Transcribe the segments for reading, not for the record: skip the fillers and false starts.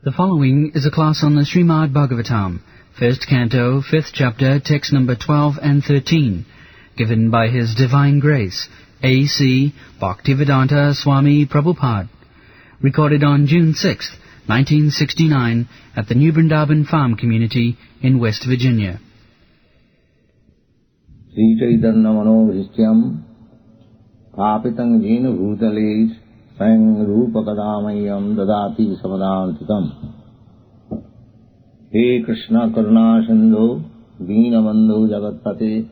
The following is a class on the Śrīmad-Bhāgvatam, first canto, fifth chapter, text number 12 and 13, given by His Divine Grace, A.C. Bhaktivedanta Swami Prabhupada, recorded on June 6, 1969, at the New Vrindavan Farm Community in West Virginia. Sri Chaitanya Manovishyam Papitam Jena Bhutales Sang Rupa Kadamayam Dadati Samadantikam. He Krishna Karuna Sindhu Dina Bandhu Jagatpate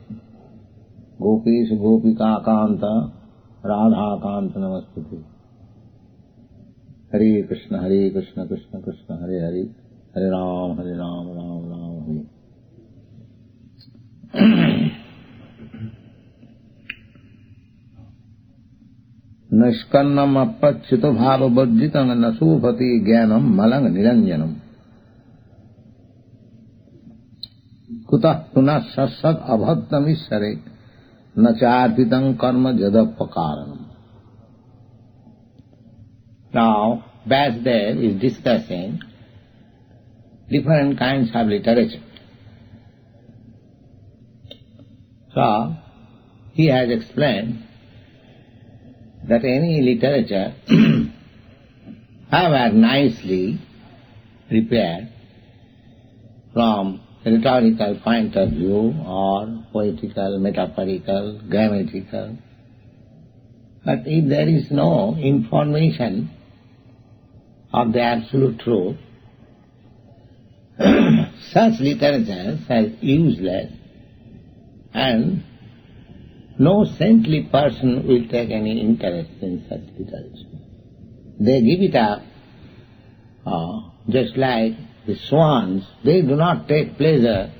Gopesh Gopika Kanta Radha Kanta Namaskute. Hare Krishna Krishna Krishna Hare Hare Hare Ram Ram Ram Hare. Nishkannam appacchito bhava bhajjitam nasupati jnanam malang niranjanam. Kutah punah sassat abhattam ishare nacharpitam karma jadapakaranam. Now, Vasudev is discussing different kinds of literature. So, he has explained that any literature, however nicely prepared from a rhetorical point of view or poetical, metaphorical, grammatical, but if there is no information of the absolute truth, such literature is useless, and no saintly person will take any interest in such literature. They give it up, just like the swans. They do not take pleasure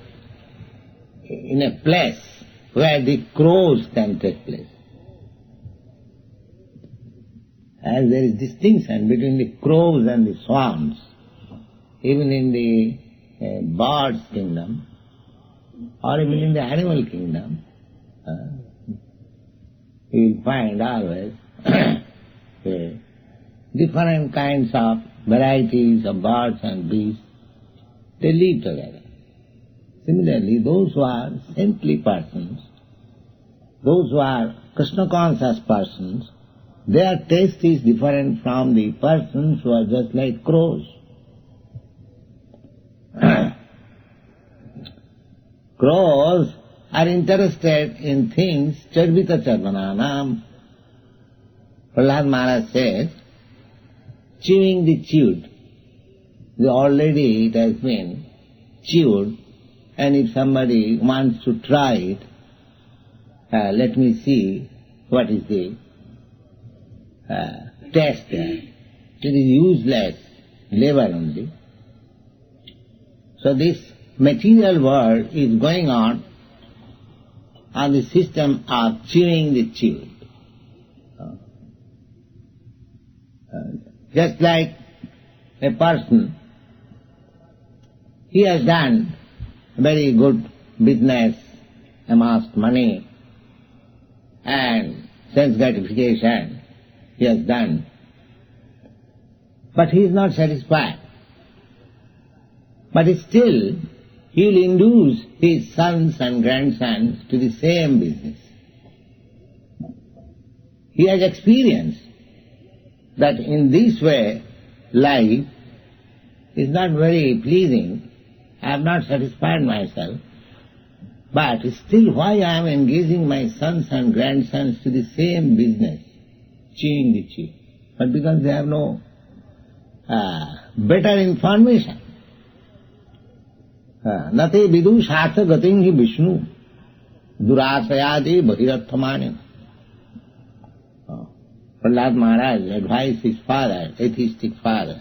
in a place where the crows can take place. As there is distinction between the crows and the swans, even in the birds' kingdom, or even in the animal kingdom, you will find always different kinds of varieties of birds and beasts, they live together. Similarly, those who are saintly persons, those who are Krishna conscious persons, their taste is different from the persons who are just like crows. Crows are interested in things charvita charvananam. Prahlad Maharaj says, chewing the chewed. Already it has been chewed, and if somebody wants to try it, let me see what is the taste there. It is useless labor only. So this material world is going on the system of chewing the chewed. Just like a person, he has done very good business, amassed money, and sense gratification he has done, but he is not satisfied. But still, he will induce his sons and grandsons to the same business. He has experienced that in this way life is not very pleasing. I have not satisfied myself, but still why I am engaging my sons and grandsons to the same business, chewing the chew? But because they have no better information. Nate vidu shatha gating hi Vishnu durasayade bhagiratthamani. Prahlad Maharaj advised his father, atheistic father.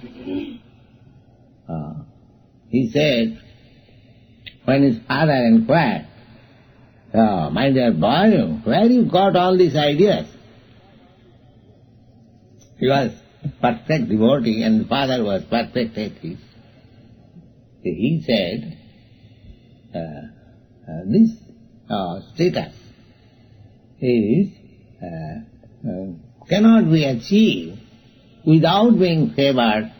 He said, when his father inquired, my dear boy, where you got all these ideas? He was perfect devotee and the father was perfect atheist. He said, this status is cannot be achieved without being favored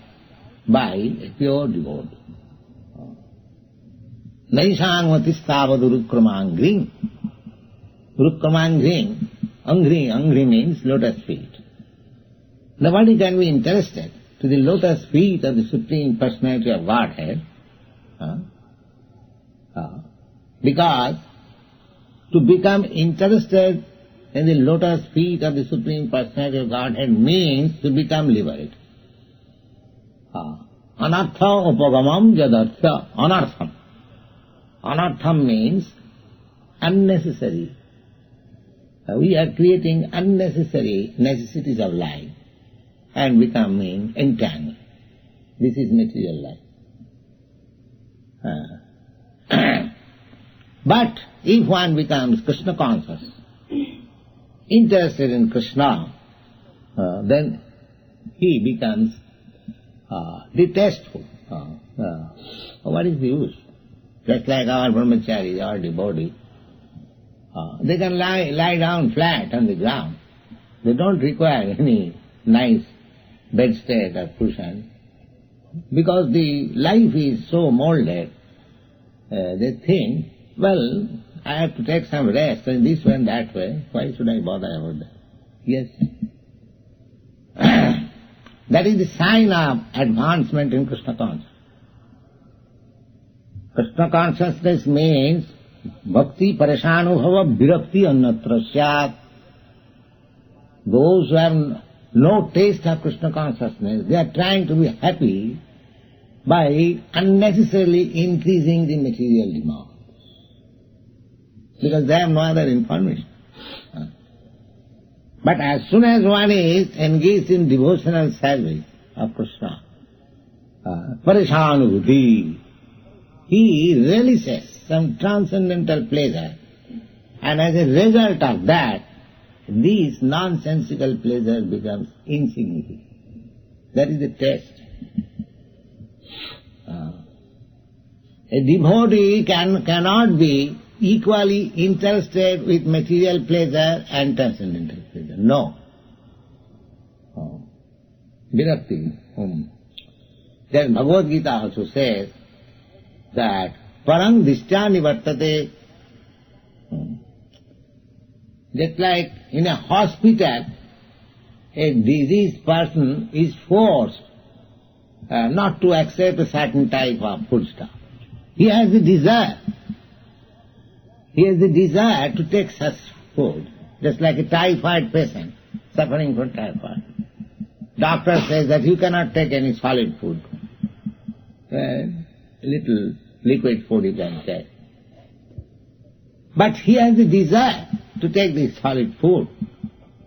by a pure devotee. Naisangvatisthavadu rukkramangrim. Rukkramangrim, angri means lotus feet. Nobody can be interested to the lotus feet of the Supreme Personality of Godhead, because to become interested in the lotus feet of the Supreme Personality of Godhead means to become liberated. Anartha upagamam jadartha anartham. Anartham means unnecessary. We are creating unnecessary necessities of life and becoming entangled. This is material life. But if one becomes Krishna conscious, interested in Krishna, then he becomes detestful. What is the use? Just like our brahmacharis, our devotees, they can lie down flat on the ground. They don't require any nice bedstead or cushion. Because the life is so molded, they think, well, I have to take some rest in this way and that way. Why should I bother about that? Yes. That is the sign of advancement in Krishna consciousness. Krishna consciousness means bhakti pareshanubhava virakti annatra syat. Those who have no taste of Krishna consciousness, they are trying to be happy by unnecessarily increasing the material demand. Because they have no other information. But as soon as one is engaged in devotional service of Krishna, pareshanubhuti, he relishes some transcendental pleasure, and as a result of that, this nonsensical pleasure becomes insignificant. That is the test. A devotee cannot be equally interested with material pleasure and transcendental pleasure. No. Virakti. Then Bhagavad Gita also says that parang dishya nivartate. Just like in a hospital, a diseased person is forced not to accept a certain type of foodstuff. He has the desire. He has the desire to take such food, just like a typhoid patient suffering from typhoid. Doctor says that you cannot take any solid food. Little liquid food you can take. But he has the desire to take this solid food.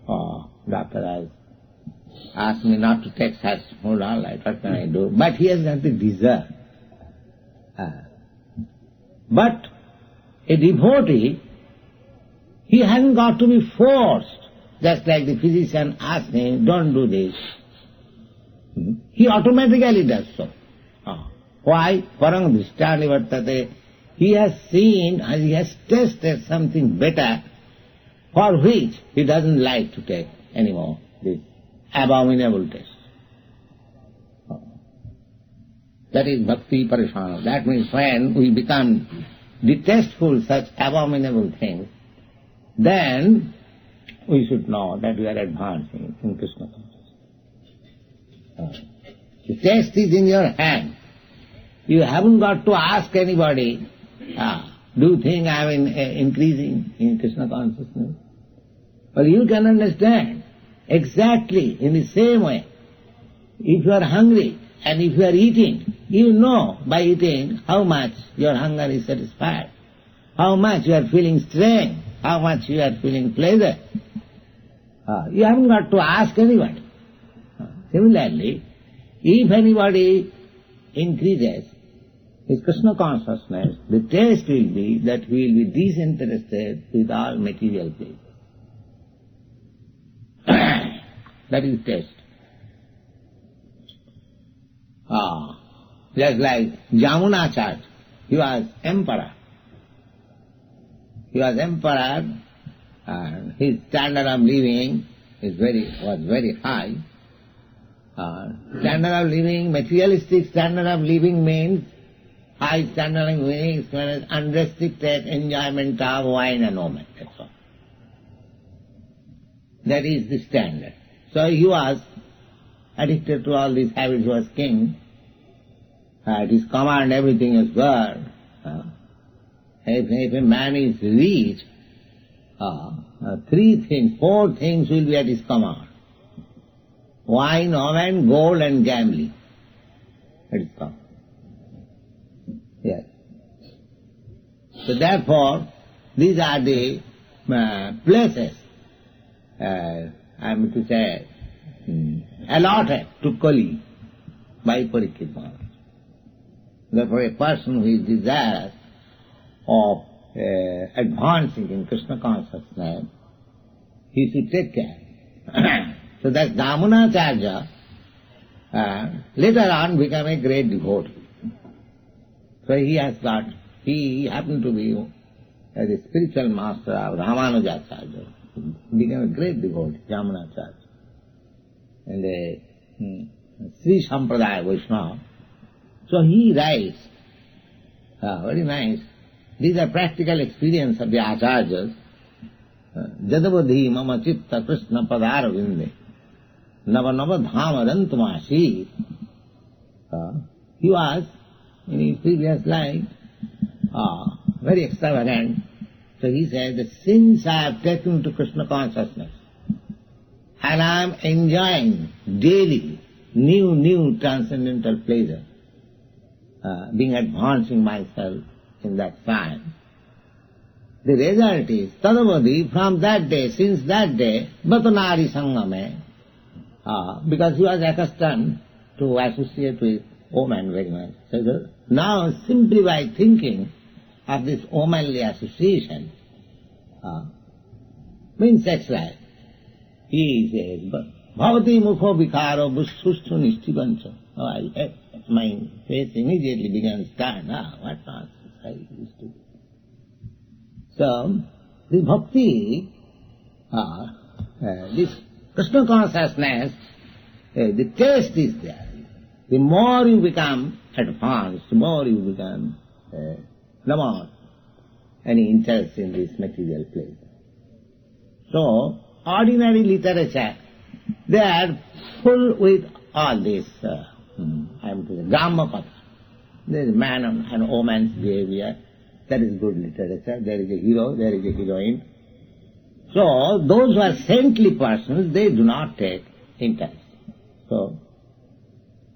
Oh, doctor has asked me not to take such food, all right, what can I do? But he has got the desire. But a devotee, he hasn't got to be forced, just like the physician asked him, don't do this. He automatically does so. Why? Parang drishtya nivartate. He has seen and he has tasted something better for which he doesn't like to take anymore this abominable taste. That is bhakti parishana. That means when we become detestful such abominable things, then we should know that we are advancing in Krishna consciousness. The taste is in your hand. You haven't got to ask anybody, do you think I am increasing in Krishna consciousness? Well, you can understand exactly in the same way. If you are hungry and if you are eating, you know by eating how much your hunger is satisfied, how much you are feeling strength, how much you are feeling pleasure. You haven't got to ask anybody. Similarly, if anybody increases his Krishna consciousness, the taste will be that he will be disinterested with all material things. That is taste. Just like Jamunacharya, he was emperor. He was emperor and his standard of living was very high. Standard of living, materialistic standard of living means, high standard of living is unrestricted enjoyment of wine and woman, that's all. That is the standard. So he was addicted to all these habits, he was king. At his command everything is good. If a man is rich, 4 things will be at his command. Wine, woman, gold and gambling. That is command. Yes. So therefore, these are the places, I am to say, allotted to Kali by Parikshit Maharaj. Therefore a person who is desirous of advancing in Krishna consciousness, he should take care. So that Damunacharya later on became a great devotee. So he happened to be the spiritual master of Ramanujacharya. He became a great devotee, Damunacharya. And a Sri Sampradaya Vaishnava. So he writes, very nice, these are practical experience of the acharyas. Jadavadhi mama chitta Krishna padara vinde nava nava dhama dantumasi. He was, in his previous life, very extravagant. So he said, the since I have taken to Krishna consciousness, and I am enjoying daily new transcendental pleasure, being advancing myself in that sign. The result is, Tadavadi, from that day, since that day, Batanari Sangame, because he was accustomed to associate with women very much. So now, simply by thinking of this womanly association, means sex life, he says, Bhavati mukho vikaro bushushthu nishtivancha. My face immediately began to stand. What nonsense I used to do. So, this bhakti, this Krishna consciousness, the taste is there. The more you become advanced, the more you become, no more any interest in this material pleasure. So, ordinary literature, they are full with all this, Gramapata. There is man and woman's behavior. That is good literature. There is a hero, there is a heroine. So, those who are saintly persons, they do not take interest. So,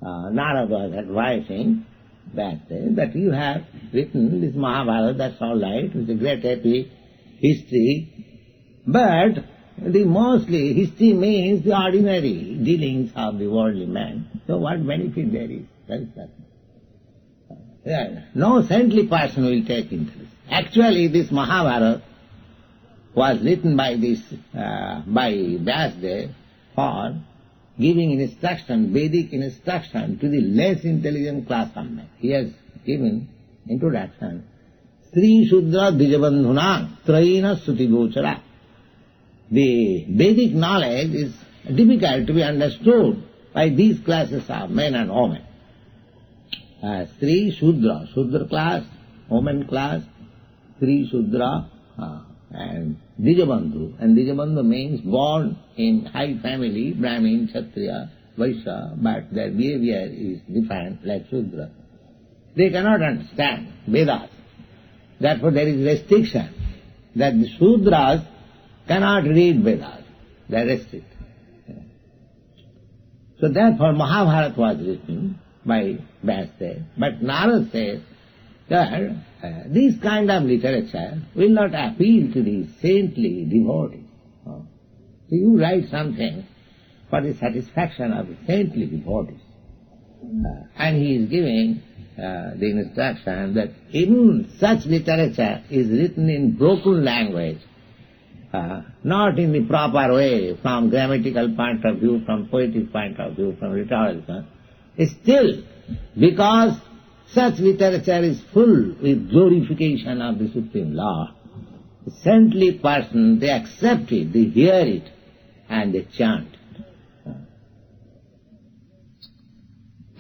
Narada was advising that you have written this Mahabharata, that's all right, it's a great epic history, but the mostly history means the ordinary dealings of the worldly man. So what benefit there is? There is nothing. No saintly person will take interest. Actually, this Mahabharata was written by Vyasdev for giving instruction, Vedic instruction to the less intelligent class of men. He has given introduction. Sri Shudra Dijabandhuna Trayina Suti Gochara. The Vedic knowledge is difficult to be understood by these classes of men and women. Sri Shudra, Shudra class, woman class, Sri Shudra, and Dijabandhu. And Dijabandhu means born in high family, Brahmin, Kshatriya, Vaishya, but their behavior is different, like Shudra. They cannot understand Vedas. Therefore there is restriction that the Shudras cannot read Vedas. They are restricted. So therefore Mahabharata was written by Vyasdev. But Narada says that this kind of literature will not appeal to the saintly devotees. So you write something for the satisfaction of the saintly devotees. And he is giving the instruction that even such literature is written in broken language, not in the proper way, from grammatical point of view, from poetic point of view, from rhetorical. Still, because such literature is full with glorification of the Supreme Lord, the saintly person, they accept it, they hear it, and they chant it.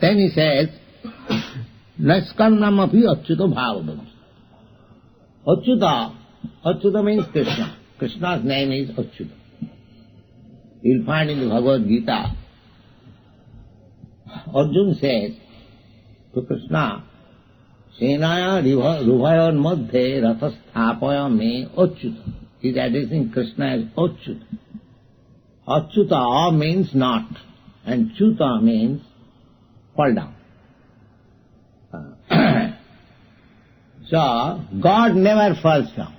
Then he says, Naskannamapi achyuto bhavavam. Achyuta means Krishna. Krishna's name is Achyuta. You'll find in the Bhagavad Gita, Arjuna says to Krishna, Senaya rubhayon madhye rathasthapaya me Achyuta. He's addressing Krishna as Achyuta. Achyuta means not, and Chuta means fall down. So, God never falls down.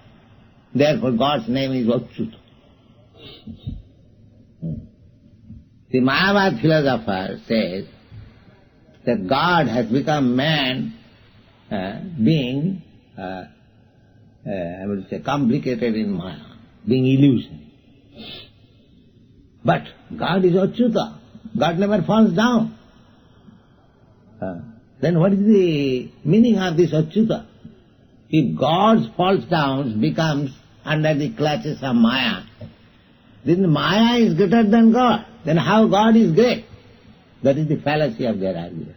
Therefore, God's name is Achyuta. The Mayavad philosopher says that God has become man, being, I would say, complicated in Maya, being illusion. But God is Achyuta. God never falls down. Then what is the meaning of this Achyuta? If God falls down, becomes under the clutches of Maya, then Maya is greater than God. Then how God is great? That is the fallacy of their argument.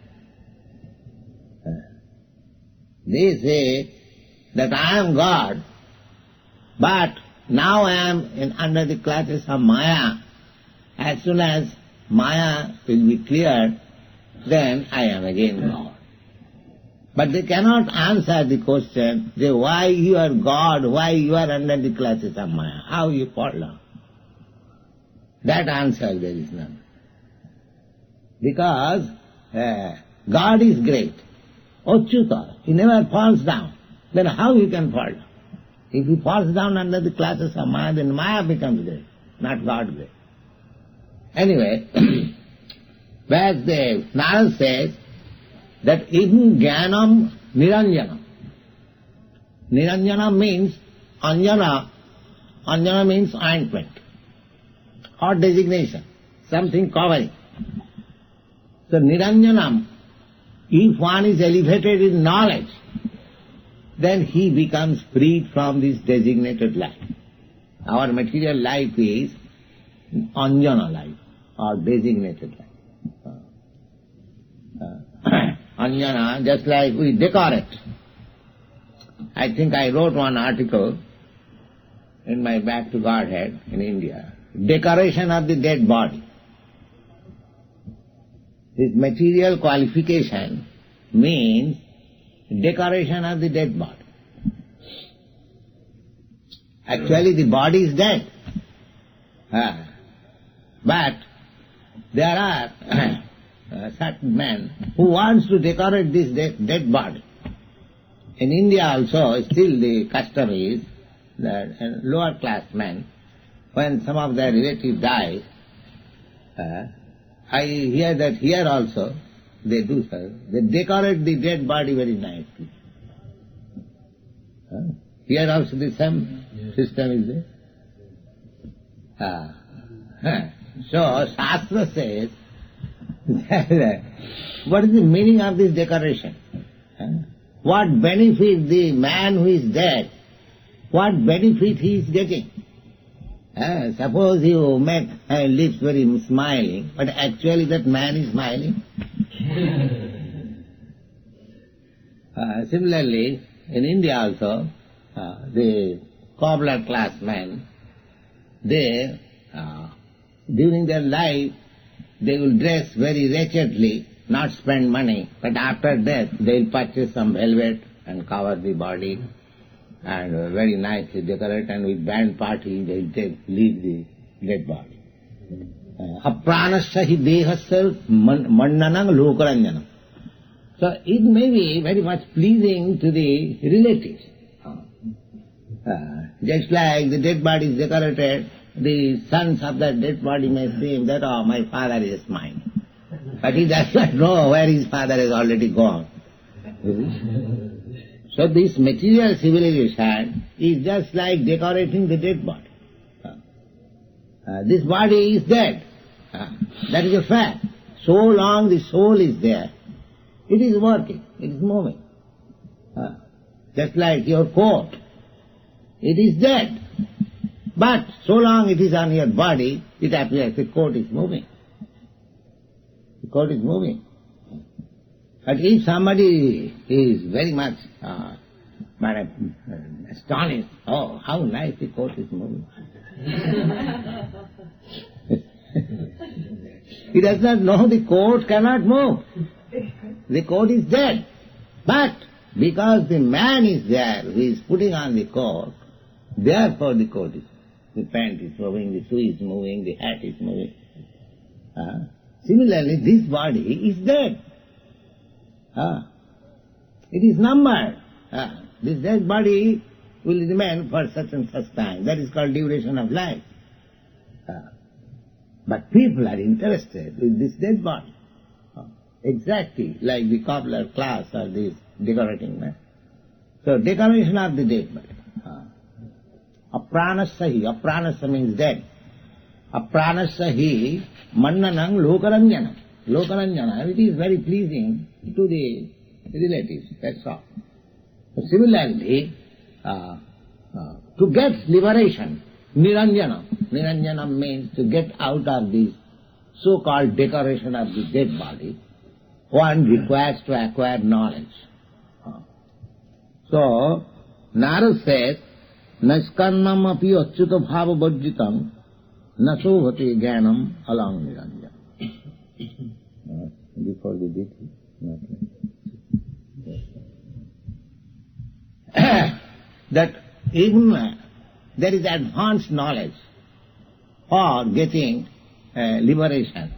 They say that I am God, but now I am under the clutches of Maya. As soon as Maya will be cleared, then I am again God. But they cannot answer the question, why you are God, why you are under the clutches of Maya, how you fall down. That answer there is none. Because God is great. Achyuta, He never falls down. Then how He can fall down? If He falls down under the clutches of Maya, then Maya becomes great, not God great. Anyway, Vasudev, Narad says that even Jnanam Niranjanam. Niranjana means Anjana. Anjana means ointment or designation, something covering. So Niranjanam, if one is elevated in knowledge, then he becomes freed from this designated life. Our material life is Anjana life or designated life. Anjana, just like we decorate. I think I wrote one article in my Back to Godhead in India. Decoration of the dead body. This material qualification means decoration of the dead body. Actually the body is dead. But there are certain men who wants to decorate this dead body. In India also, still the custom is that lower class men, when some of their relatives die, I hear that here also they do so. They decorate the dead body very nicely. Here also the same system is there. So Shastra says, what is the meaning of this decoration? What benefit the man who is dead, what benefit he is getting? Suppose you make lips very smiling, but actually that man is smiling. Similarly, in India also, the cobbler class men, they, during their life, they will dress very wretchedly, not spend money, but after death they will purchase some velvet and cover the body and very nicely decorate, and with band party they will leave the dead body. Apranasya hi dehasya mannanam lokaranjanam. So it may be very much pleasing to the relatives. Just like the dead body is decorated, the sons of that dead body may think that, oh, my father is mine. But he does not know where his father has already gone. So this material civilization is just like decorating the dead body. This body is dead. That is a fact. So long the soul is there, it is working, it is moving. Just like your coat, it is dead. But so long it is on your body, it appears the coat is moving. The coat is moving. But if somebody is very much astonished, oh, how nice the court is moving. He does not know the court cannot move. The court is dead. But because the man is there who is putting on the coat, therefore the coat is, the pant is moving, the shoe is moving, the hat is moving. Similarly, this body is dead. It is numbered. This dead body will remain for such and such time. That is called duration of life. But people are interested with this dead body. Exactly like the cobbler class or this decorating man. So decoration of the dead body. Apranasya hi. Apranasya means dead. Apranasya hi mannanam lokaranjanam. Lokaranjana, it is very pleasing to the relatives, that's all. So similarly, to get liberation, niranjanam. Niranjanam means to get out of this so-called decoration of the dead body, one requires to acquire knowledge. So, Narad says, Naskannam api achyuta bhava bhajjitam nasovati jnanam alang niranjanam. Before the Gita, that even there is advanced knowledge for getting liberation,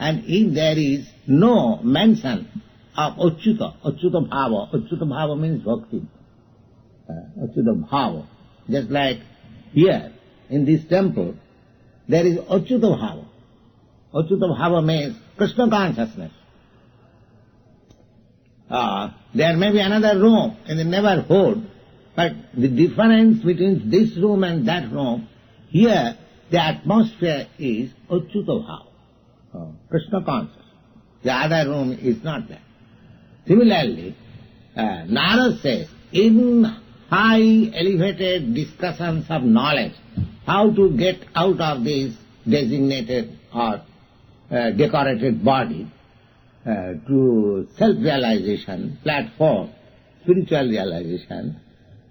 and if there is no mention of achyuta bhava means bhakti, achyuta bhava. Just like here in this temple, there is achyuta bhava. Achyuta bhava means Krishna consciousness. There may be another room in the neighborhood, but the difference between this room and that room, here the atmosphere is achyuta bhava, Krishna consciousness. The other room is not there. Similarly, Narad says, even high elevated discussions of knowledge, how to get out of this designated or decorated body to self-realization, platform, spiritual realization.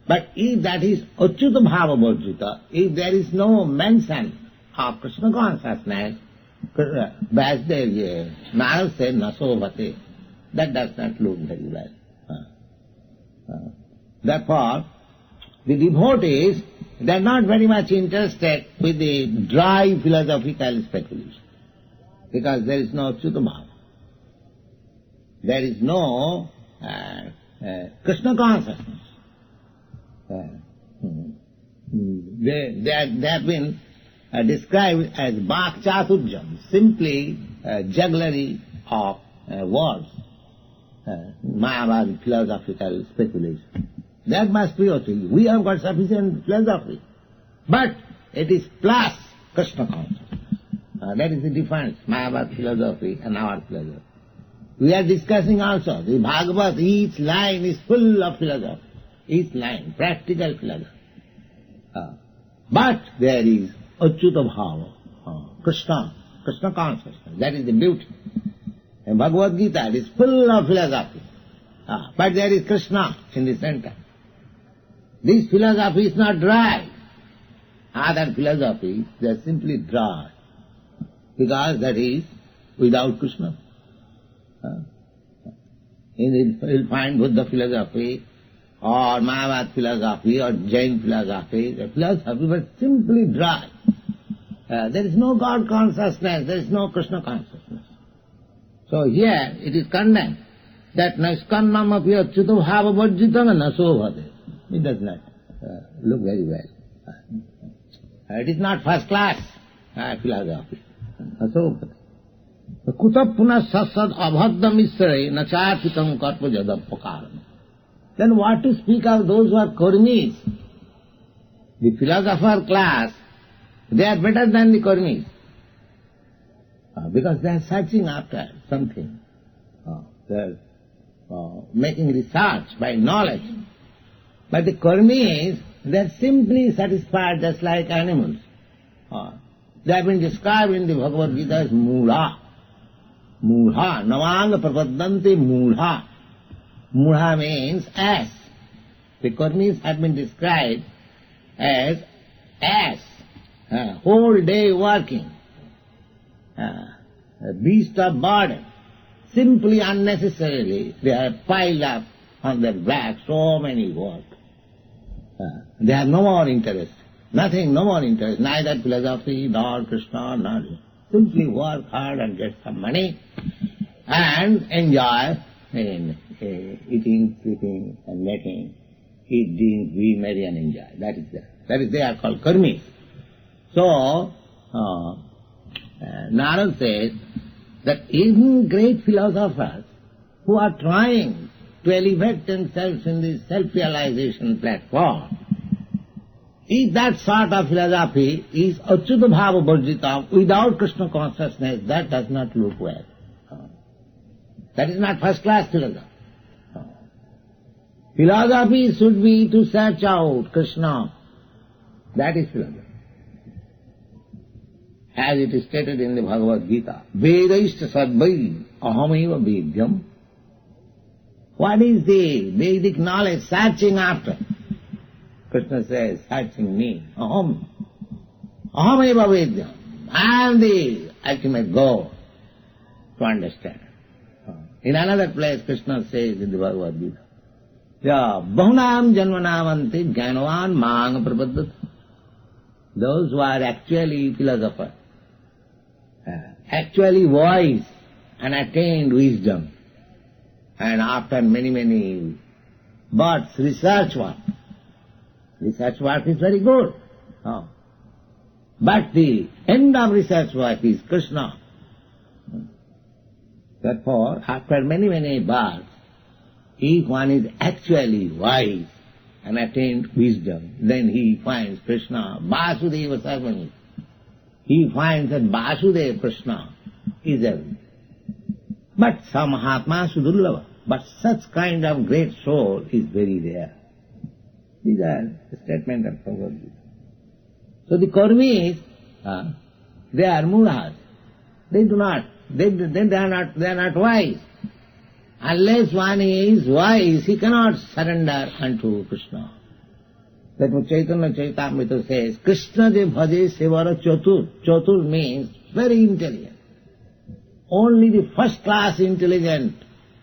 But if that is achyuta bhava bhajjita, if there is no mention of Krishna consciousness, Vasudev, Narad said, nasovate, that does not look very well. Therefore, the devotees, they are not very much interested with the dry philosophical speculation, because there is no achyuta bhava. There is no Krishna consciousness. They have been described as bhak chaturjam, simply jugglery of words, Mayavad philosophical speculation. That must be okay. We have got sufficient philosophy, but it is plus Krishna consciousness. That is the difference, Mayavad philosophy and our philosophy. We are discussing also, the Bhagavad, each line is full of philosophy. Each line, practical philosophy. But there is achyuta bhava, Krishna consciousness. That is the beauty. And Bhagavad Gita is full of philosophy. But there is Krishna in the center. This philosophy is not dry. Other philosophy, they are simply dry. Because that is without Krishna. You'll find Buddha philosophy, or Mayavad philosophy, or Jain philosophy. The philosophy was simply dry. There is no God consciousness, there is no Krishna consciousness. So here it is condemned that Naskannam api achyuta bhava bhajjitam nasovate. It does not look very well. It is not first class philosophy. Nasovate. Kuta puna sasad abhadda misre nacharpitam karpa jadapakaram. Then what to speak of those who are karmis? The philosopher class, they are better than the karmis. Because they are searching after something. They are making research by knowledge. But the karmis, they are simply satisfied just like animals. They have been described in the Bhagavad Gita as mula. Mudha, Navanga Prapadanti Mudha. Mudha means ass. The Karmis have been described as ass, whole day working, a beast of burden. Simply unnecessarily they have piled up on their back so many work. They have no more interest, nothing, no more interest, neither philosophy nor Krishna, nor simply work hard and get some money and enjoy in eating, sleeping and making, eat, drink, be merry and enjoy. That is there. That is they are called karmis. So, Narad says that even great philosophers who are trying to elevate themselves in this self-realization platform, if that sort of philosophy is achyuta bhava bhajita, without Krishna consciousness, that does not look well. That is not first-class philosophy. Philosophy should be to search out Krishna. That is philosophy. As it is stated in the Bhagavad Gita, Vedaista sadvai ahameva vedyam. What is the Vedic knowledge searching after? Krishna says, searching me, aham. Ahameva vedyam. I am the ultimate goal to understand. In another place, Krishna says in the Bhagavad Gita, bahunam janmanamanti jnanavan mang prapadat. Those who are actually philosophers, actually wise and attained wisdom, and after many, many births, research work. Research work is very good. But the end of research work is Krishna. Therefore, after many, many births, if one is actually wise and attained wisdom, then he finds Krishna, Vasudeva Sarvani. He finds that Vasudeva Krishna is everything. But some Mahatma Sudurlava, but such kind of great soul is very rare. These are the statement of Bhagavad Gita. So the Karmis, they are mudhas. They are not wise. Unless one is wise, he cannot surrender unto Krishna. That Chaitanya Charitamrita says, Krishna je bhaje sevara chatur. Chatur means very intelligent. Only the first-class intelligent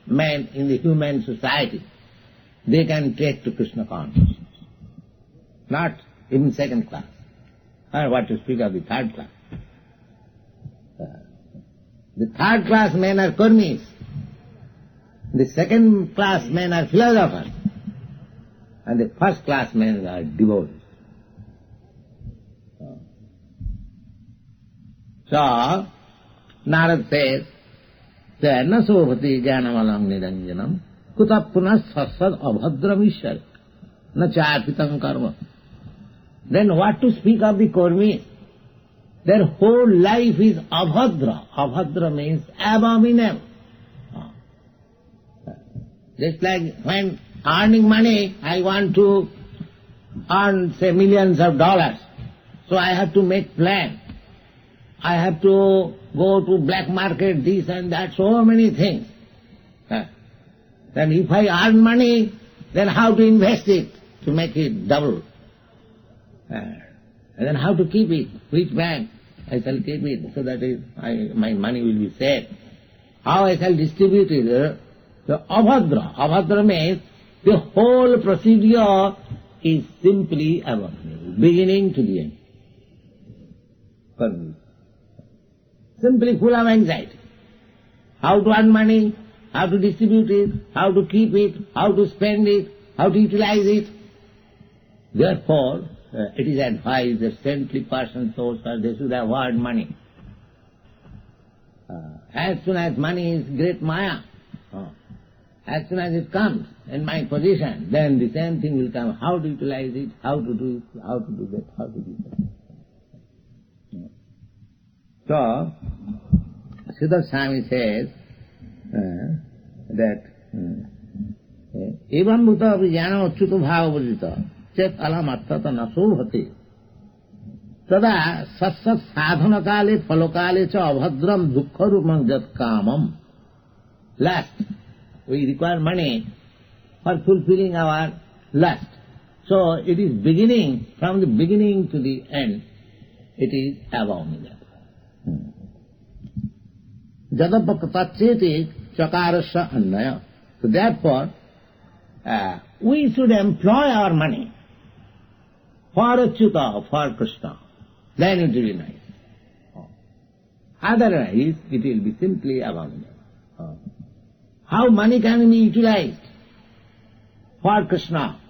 men in the human society, they can take to Krishna consciousness. Not even second class. Or what to speak of the third class. The third class men are karmis. The second class men are philosophers. And the first class men are devotees. So, Narad says, na sobhati jnanamalam niranjanam kuta punas sassad abhadram ishar na charpitam karma. Then what to speak of the karmis? Their whole life is abhadra. Abhadra means abominable. Just like when earning money, I want to earn, say, millions of dollars. So I have to make plan. I have to go to black market, this and that, so many things. Then if I earn money, then how to invest it to make it double? And then how to keep it? Which bank I shall keep it so that my money will be safe? How I shall distribute it? The abhadra. Abhadra means the whole procedure is simply abominable, beginning to the end. For me. Simply full of anxiety. How to earn money, how to distribute it, how to keep it, how to spend it, how to utilize it. Therefore, it is advised that saintly persons, souls, they should avoid money. As soon as money is great maya, as soon as it comes in my possession, then the same thing will come. How to utilize it, how to do it, how to do that, how to do that. So, Siddhartha Swami says that evam bhuta vijnana achyuta bhava bhajita chet alam arthata naso bhati. tada satsat sadhana kale phalokale cha abhadram dukkha rupam jat kamam. Lust. We require money for fulfilling our lust. So it is beginning, from the beginning to the end, it is abominable. Jadapakatacheti chakarasya annaya. So therefore, we should employ our money for Achyuta, for Krishna. Then it will be nice. Otherwise, it will be simply abominable. How money can be utilized for Krishna?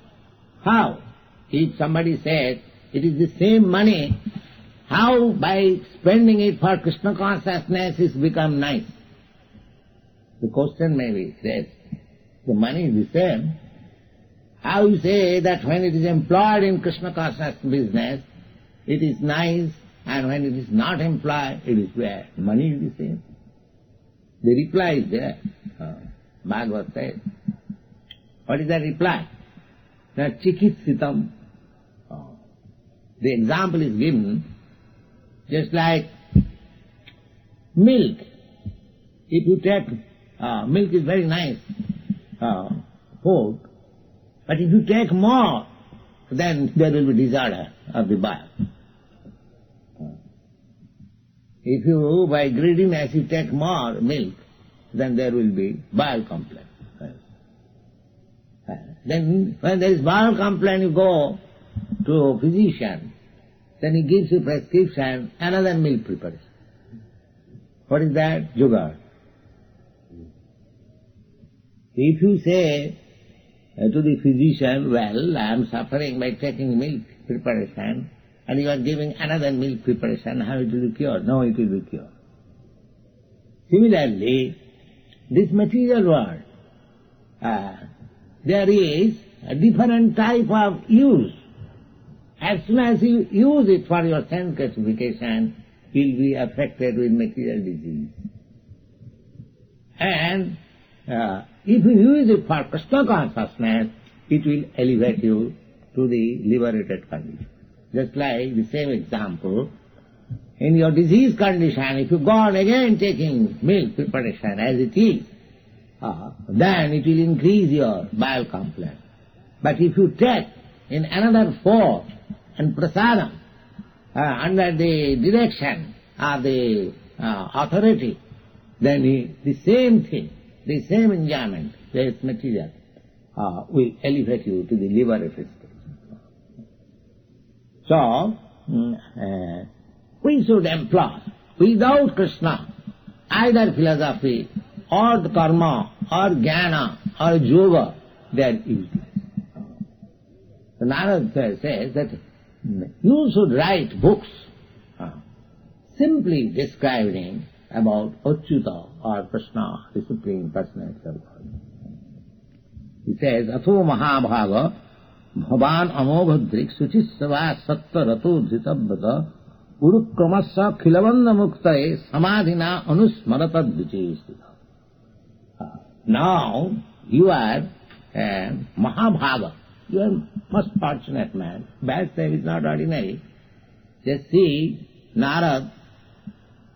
How? If somebody says it is the same money, how by spending it for Krishna consciousness is become nice? The question may be raised. The money is the same. How you say that when it is employed in Krishna consciousness business, it is nice, and when it is not employed, it is bad. Money is the same. The reply is there. Bhagavad says. What is the reply? That chikitsitam. The example is given just like milk. If you take, milk is very nice food, but if you take more, then there will be disorder of the bowel. If you, by greediness, you take more milk, then there will be bowel complaint. Then when there is bowel complaint, you go to a physician, then he gives you prescription, another milk preparation. What is that? Jugaad. If you say to the physician, well, I am suffering by taking milk preparation, and you are giving another milk preparation, how it will be cured? No, it will be cured. Similarly, this material world, there is a different type of use. As soon as you use it for your sense gratification, you will be affected with material disease. And if you use it for Krishna consciousness, it will elevate you to the liberated condition. Just like the same example, in your disease condition, if you go on again taking milk preparation as it is, then it will increase your bile complaint. But if you take in another form and prasadam, under the direction of the authority, then the same thing, the same enjoyment, this material, will elevate you to the liberated state. So, we should employ, without Krishna, either philosophy, or the karma, or jnana, or yoga, they are useless. So Narada says that you should write books simply describing about Achyuta or Krishna, the Supreme Personality of God. He says, Atho Mahabhaga bhavan amobhadrik suchisava satta rato dhritabhata urukramasya khilavanda muktaye samadhina anusmaratad vichestita. Now you are Mahabhaga. You are most fortunate man. Vyasa is not ordinary. Just see, Narad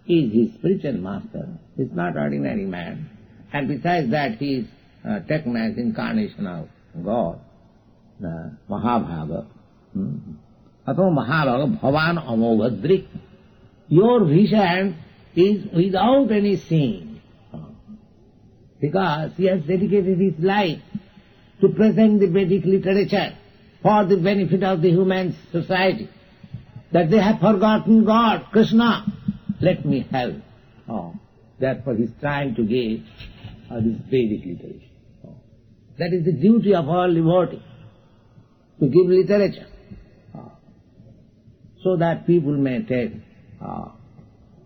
is his spiritual master. He is not ordinary man. And besides that, he is taken as incarnation of God, Mahabhaga. Atho Mahabhaga bhavan amobhadrik. Your vision is without any sin. Because he has dedicated his life to present the Vedic literature for the benefit of the human society. That they have forgotten God, Krishna, let me help. Therefore he is trying to give this Vedic literature. That is the duty of all devotees, to give literature, so that people may take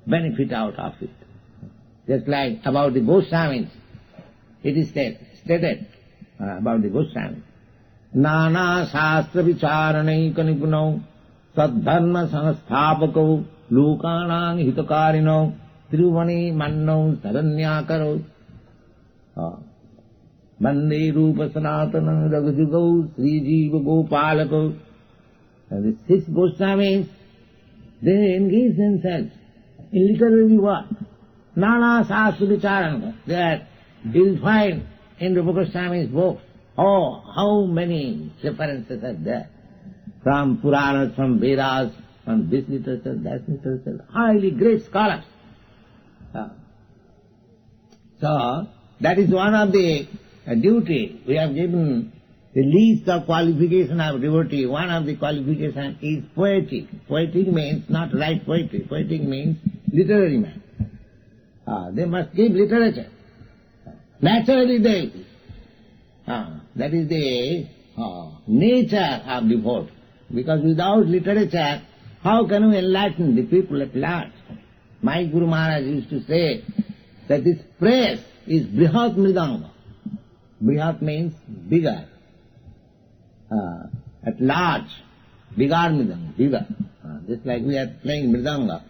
benefit out of it. Just like about the Goswamis, it is stated about the Goswamis. Nana shastra vicharanai kanipunau saddharma sanasthapakau lokanang hitakarino tiruvani mannau saranyakaro Bande rupa sanatana ragajugau sri jiva gopalakau. And the 6 Goswamis, They engage themselves in literary work. Nana Sastra Vicharanga. That you'll find in Rupa Goswami's books. Oh, how many references are there? From Puranas, from Vedas, from this literature, that literature. Highly great scholars. So, that is one of the duty we have given. The least of qualification of devotee, one of the qualifications is poetic. Poetic means not right poetry. Poetic means literary man. They must give literature. Naturally they. That is the nature of devotee. Because without literature, how can we enlighten the people at large? My Guru Maharaj used to say that this praise is Brihat Mridanga. Brihat means bigger. At large, bigger mridanga, bigger. Just like we are playing mridanga.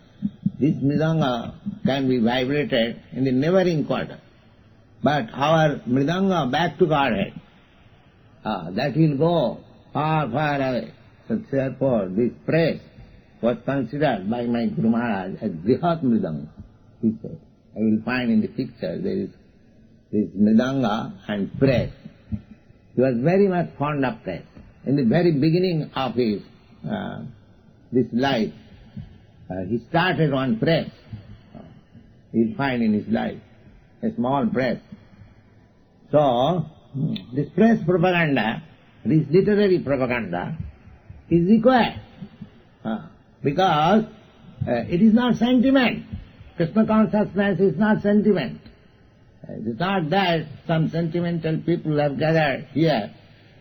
This mridanga can be vibrated in the neighboring quarter. But our mridanga back to Godhead, that will go far, far away. So therefore this praise was considered by my Guru Maharaj as Brihat Mridanga. He said, I will find in the picture there is this mridanga and praise. He was very much fond of praise. In the very beginning of his this life, he started one press. You'll find in his life a small press. So, this press propaganda, this literary propaganda, is required because it is not sentiment. Krishna consciousness is not sentiment. It is not that some sentimental people have gathered here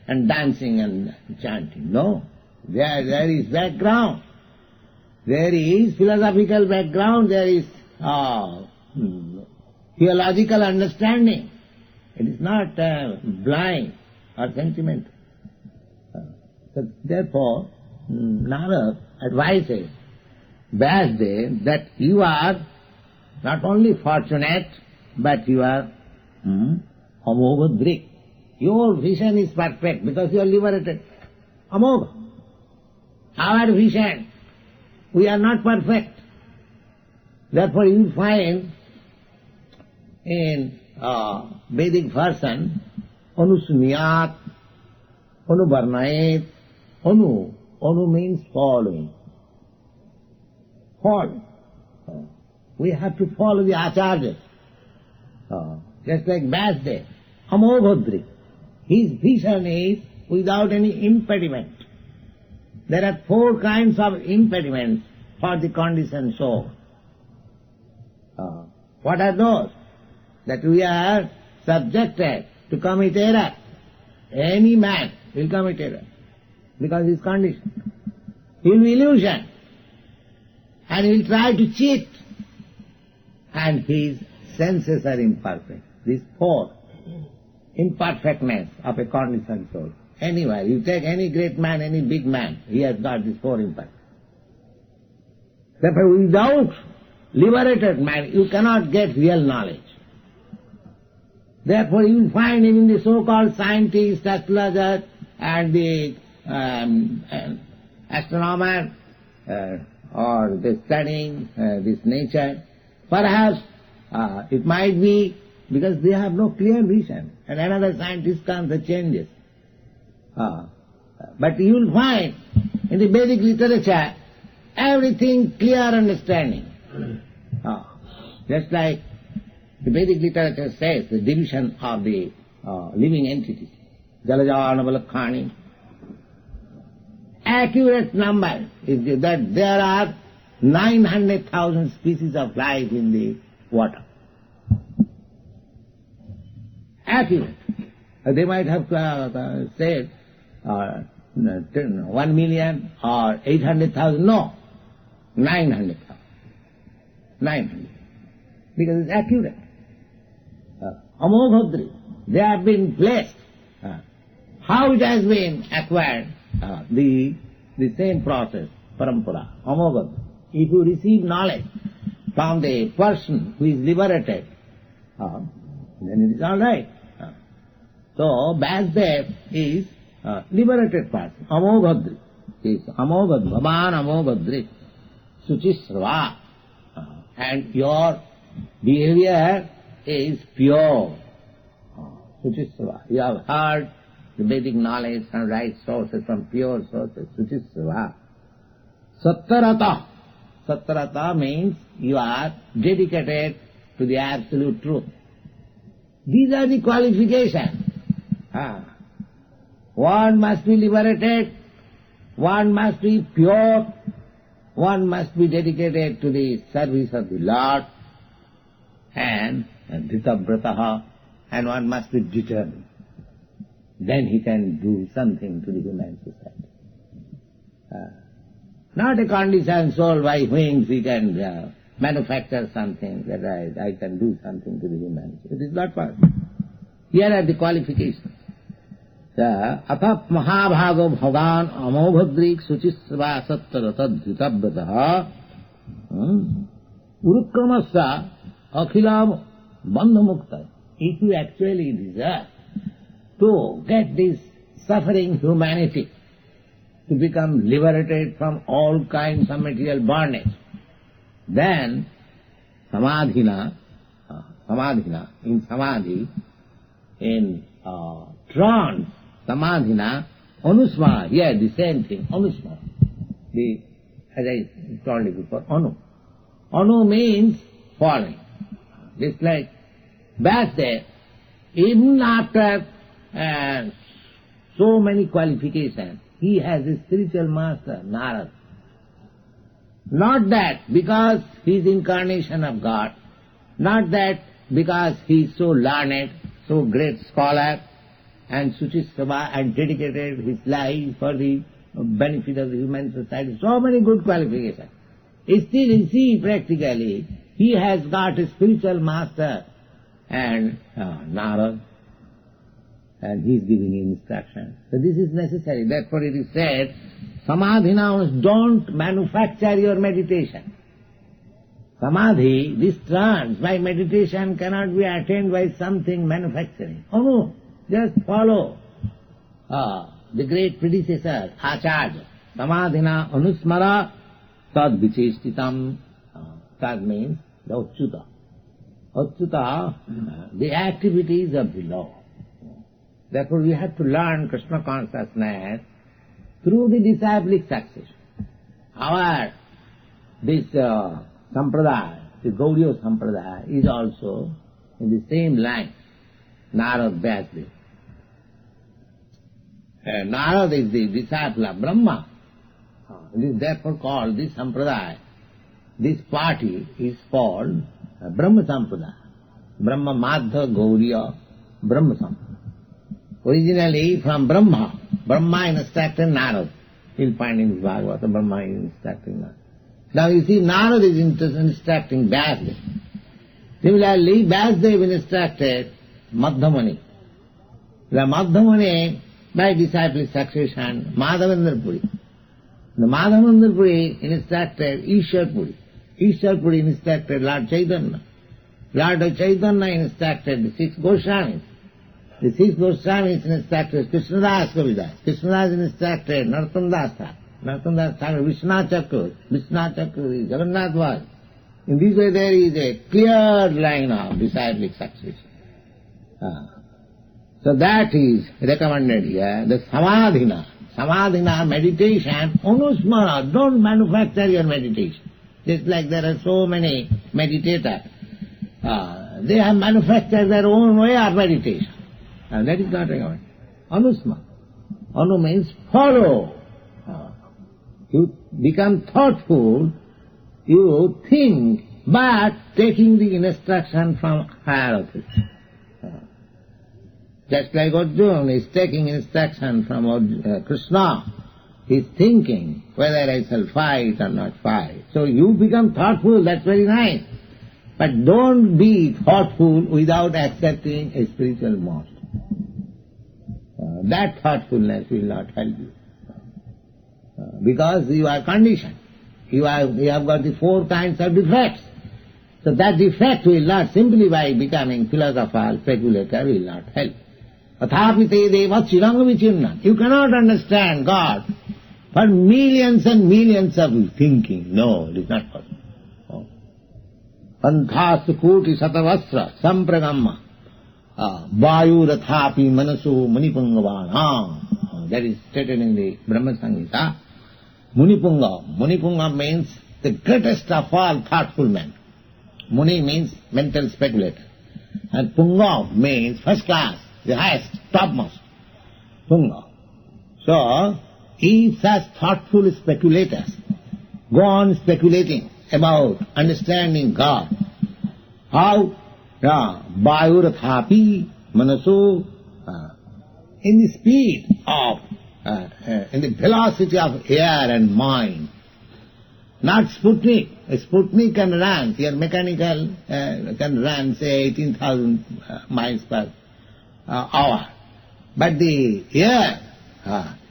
and dancing and chanting. No. There is background. There is philosophical background. There is theological understanding. It is not blind or sentimental. So therefore, Narada advises Vyasdev that you are not only fortunate, but you are Amogha. Your vision is perfect because you are liberated. Amogha. Our vision, we are not perfect. Therefore you find in Vedic version, Anusmiyat, Anuvarnayet, Anu means following. Follow. We have to follow the acharyas. Just like Vyasdev, Amogha. His vision is without any impediment. There are 4 kinds of impediments for the conditioned soul. What are those? That we are subjected to commit error. Any man will commit error because he is conditioned. He will be illusion and he will try to cheat and his senses are imperfect. These 4 imperfectness of a conditioned soul. Anywhere, you take any great man, any big man, he has got these 4 imperfections. Therefore, without liberated man, you cannot get real knowledge. Therefore, you will find even the so-called scientists, astrologers, and the astronomer, or the studying this nature, perhaps it might be because they have no clear vision, and another scientist comes and changes. But you will find in the Vedic literature everything clear understanding. Just like the Vedic literature says, the division of the living entities. Jalajavanabalakkhani. Accurate number is that there are 900,000 species of life in the water. Accurate. They might have said 1 million or 800,000. No, 900,000. 900. Because it's accurate. Amogha. They have been blessed. How it has been acquired? The same process, parampara, amogha. If you receive knowledge from the person who is liberated, then it is all right. So, Vyasdev is liberated person, amogha. Is amogha, bhavan amogha. suchisrva, and your behavior is pure. Suchisrva. You have heard the Vedic knowledge from right sources, from pure sources. Suchisrva. Sattarata. Sattarata means you are dedicated to the absolute truth. These are the qualifications. One must be liberated, one must be pure, one must be dedicated to the service of the Lord, and dhitavrataha, and one must be determined. Then he can do something to the human society. Not a conditioned soul by whom he can manufacture something, that I can do something to the human society. It is not possible. Here are the qualifications. Athap mahabhago bhagan amobhadrik suchisva sattarata dhitavrataha urukramasya akhilam bandhamukta. If you actually desire to get this suffering humanity to become liberated from all kinds of material bondage, then samadhina, in samadhi, in trance, samadhina, anusmara, here the same thing, anusmara. As I told you before, anu. Anu means following. Just like Vyasdev, even after so many qualifications, he has a spiritual master, Narada. Not that because he is incarnation of God, not that because he is so learned, so great scholar, and Suchisrava, and dedicated his life for the benefit of the human society, so many good qualifications. Still, you see, practically, he has got a spiritual master, and Narada, and he is giving instruction. So this is necessary. Therefore it is said, samadhina, don't manufacture your meditation. Samadhi, this trance, by meditation cannot be attained by something manufacturing. Oh no, just follow the great predecessor, Acharya. Samadhina anusmara tad vicheshtitam. Tad means the Achyuta. Achyuta, the activities of the Lord. Therefore we have to learn Krishna consciousness through the disciplic succession. This sampradaya, the Gaudiya sampradaya, is also in the same line, Narada Vyasdev. Narada is the disciple of Brahma. It is therefore called this sampradaya. This party is called Brahma Sampradaya. Brahma Madhya Gaudiya Brahma Sampradaya. Originally from Brahma. Brahma instructed Narada. You'll find in Bhagavatam, Brahma is instructing Narada. Now you see, Narada is instructing Vyasdev. Similarly, Vyasdev instructed Madhyamani. The Madhyamani, by disciplic succession, Madhavendra Puri. The Madhavendra Puri instructed Ishwar Puri. Ishwar Puri instructed Lord Chaitanya. Lord Chaitanya instructed the six Goswamis. The six Goswamis instructed Krishnadas Kavidas. Krishnadas instructed Narottam Das Thakur. Narottam Das Thakur, Vishwanath Chakur. Vishwanath Chakur is Jagannath Vas. In this way there is a clear line of disciplic succession. So that is recommended here, the samadhina. Samadhina, meditation, anusmara, don't manufacture your meditation. Just like there are so many meditators. They have manufactured their own way of meditation. And that is not recommended. Anusmara. Anu means follow. You become thoughtful, you think, but taking the instruction from higher authority. Just like Arjuna is taking instruction from Krishna, he is thinking whether I shall fight or not fight. So you become thoughtful, that's very nice. But don't be thoughtful without accepting a spiritual master. That thoughtfulness will not help you. Because you are conditioned. You have got the four kinds of defects. So that defect will not, simply by becoming philosopher, speculator, will not help. Athapite deva chiranga vichinna. You cannot understand God for millions and millions of thinking. No, it is not possible. Panthastu koti satavastra sampragamma vayu rathapi manaso munipungavana. That is stated in the Brahma Samhita. Munipunga. Munipunga means the greatest of all thoughtful men. Muni means mental speculator. And Punga means first class, the highest, topmost. Punga. So, if such thoughtful speculators go on speculating about understanding God, how Vayurathapi Manaso, in the speed of, in the velocity of air and mind, not Sputnik. A Sputnik can run, your mechanical can run, say, 18,000 miles per hour. But the air,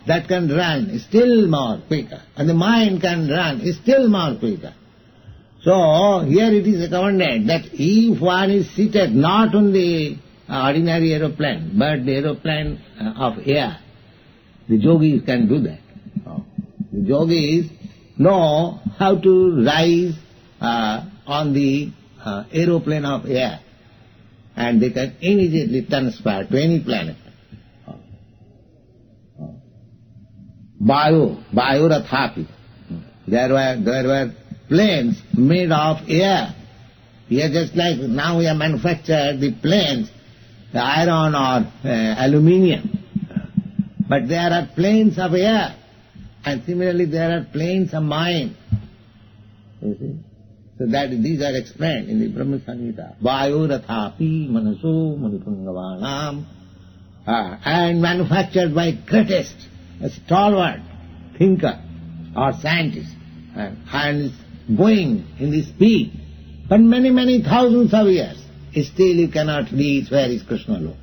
that can run still more quicker. And the mind can run still more quicker. So, here it is recommended that if one is seated not on the ordinary aeroplane, but the aeroplane of air, the yogis can do that. The yogis know how to rise on the aeroplane of air, and they can immediately transfer to any planet. Vayurathapi. There were planes made of air. Here just like now we have manufactured the planes, the iron or aluminium. But there are planes of air. And similarly there are planes of mind. You see? So that these are explained in the Brahma Samhita. Vayurathapi manaso manipungavanam. And manufactured by greatest, a stalwart thinker or scientist. And is going in the speed. But many, many thousands of years, still you cannot reach where is Krishna Lok.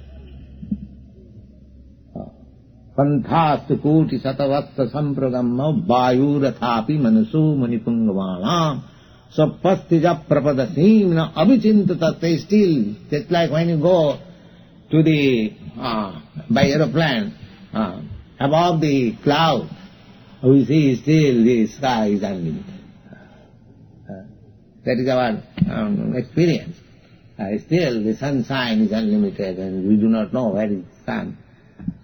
Panthastu koti satavatta sampragamma vayurathapi manaso manipungavana sapastija prapadasimna abhichintatatte. Still, just like when you go to the, by aeroplane, above the cloud, we see still the sky is unlimited. That is our experience. Still the sunshine is unlimited and we do not know where is the sun.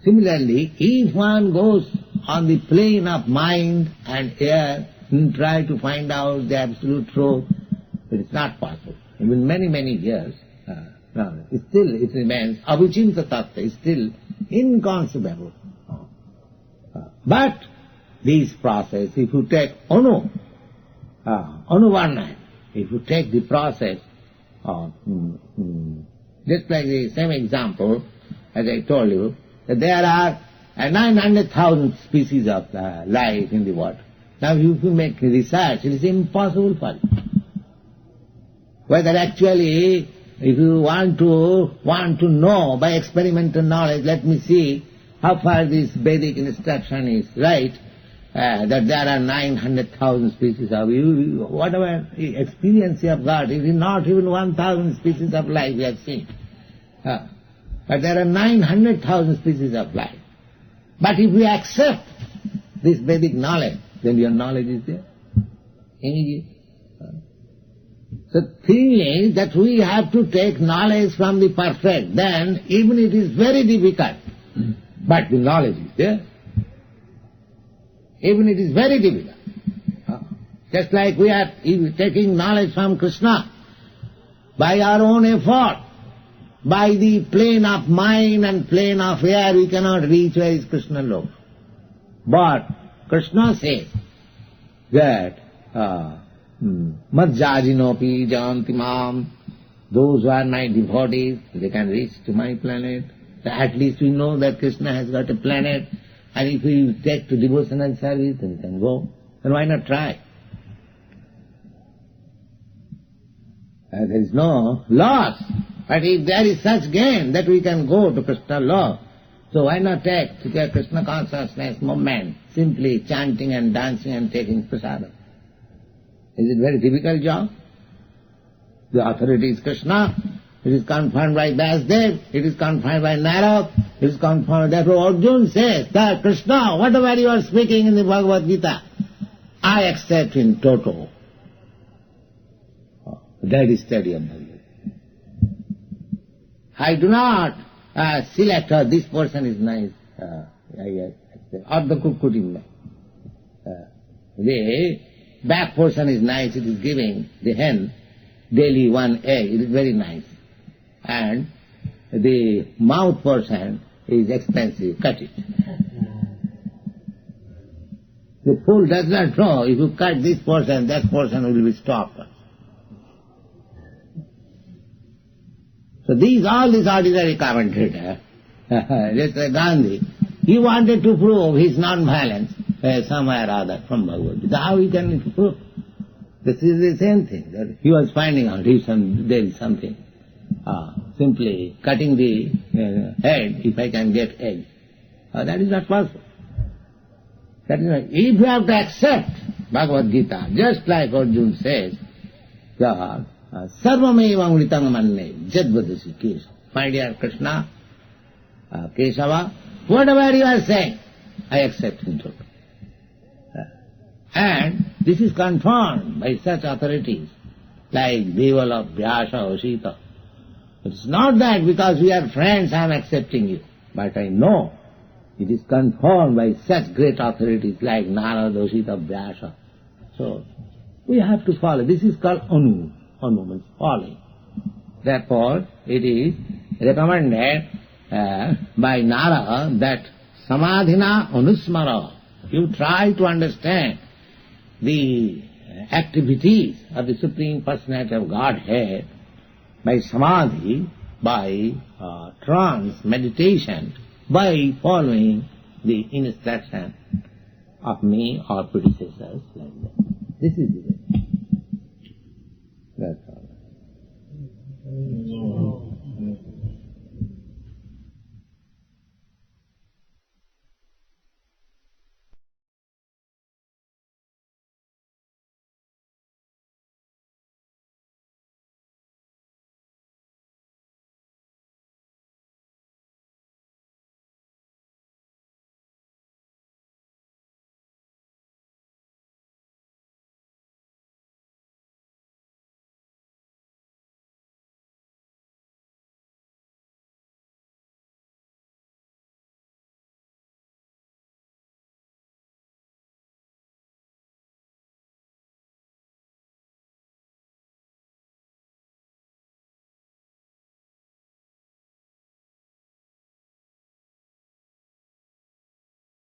Similarly, if one goes on the plane of mind and air and try to find out the absolute truth, it is not possible. Even many, many years, still it remains avichinta tattva, is still inconceivable. But this process, if you take Anuvarna, if you take the process of, just like the same example, as I told you, that there are 900,000 species of life in the water. Now if you make research, it is impossible for you. Whether actually, if you want to know by experimental knowledge, let me see how far this Vedic instruction is right, that there are 900,000 species of you, whatever experience you have got, it is not even 1,000 species of life we have seen. But there are 900,000 species of life. But if we accept this Vedic knowledge, then your knowledge is there. Immediate. So the thing is that we have to take knowledge from the perfect. Then even it is very difficult, but the knowledge is there. Even it is very difficult. Just like we are taking knowledge from Krishna by our own effort. By the plane of mind and plane of air we cannot reach where is Krishna Lok. But Krishna says that Madjajinopi janti mam, those who are my devotees, they can reach to my planet. So at least we know that Krishna has got a planet, and if we take to devotional service, then we can go. Then why not try? There is no loss. But if there is such gain that we can go to Krishna Lok, so why not take to get Krishna consciousness moment, simply chanting and dancing and taking prasadam? Is it a very difficult job? The authority is Krishna, it is confirmed by Vyasdev, it is confirmed by Narad, it is confirmed. Therefore Arjuna says that Krishna, whatever you are speaking in the Bhagavad Gita, I accept in toto. That is study of Bhagavad. I do not select, this person is nice, I accept, or the kukkutimma. The back portion is nice, it is giving the hen daily one egg, it is very nice. And the mouth portion is expensive, cut it. The fool does not know, if you cut this portion, that portion will be stopped. So all these ordinary commentators, just like Gandhi, he wanted to prove his non-violence somewhere or other from Bhagavad Gita. How he can prove? This is the same thing, that he was finding out there is something. Simply cutting the head, if I can get egg. That is not possible. That is not. If you have to accept Bhagavad Gita, just like Arjuna says, Sarvameva Mritam Manne Jadvadasi Kesava. My dear Krishna, Kesava, whatever you are saying, I accept in total. And this is confirmed by such authorities like Devala, Vyasa, Osita. It is not that because we are friends I am accepting you, but I know it is confirmed by such great authorities like Narada, Osita, Vyasa. So we have to follow. This is called Anu. Anu means following. Therefore, it is recommended by Narada that Samadhina Anusmara. You try to understand the activities of the Supreme Personality of Godhead by samadhi, by trance, meditation, by following the instruction of me or predecessors like that. This is the way.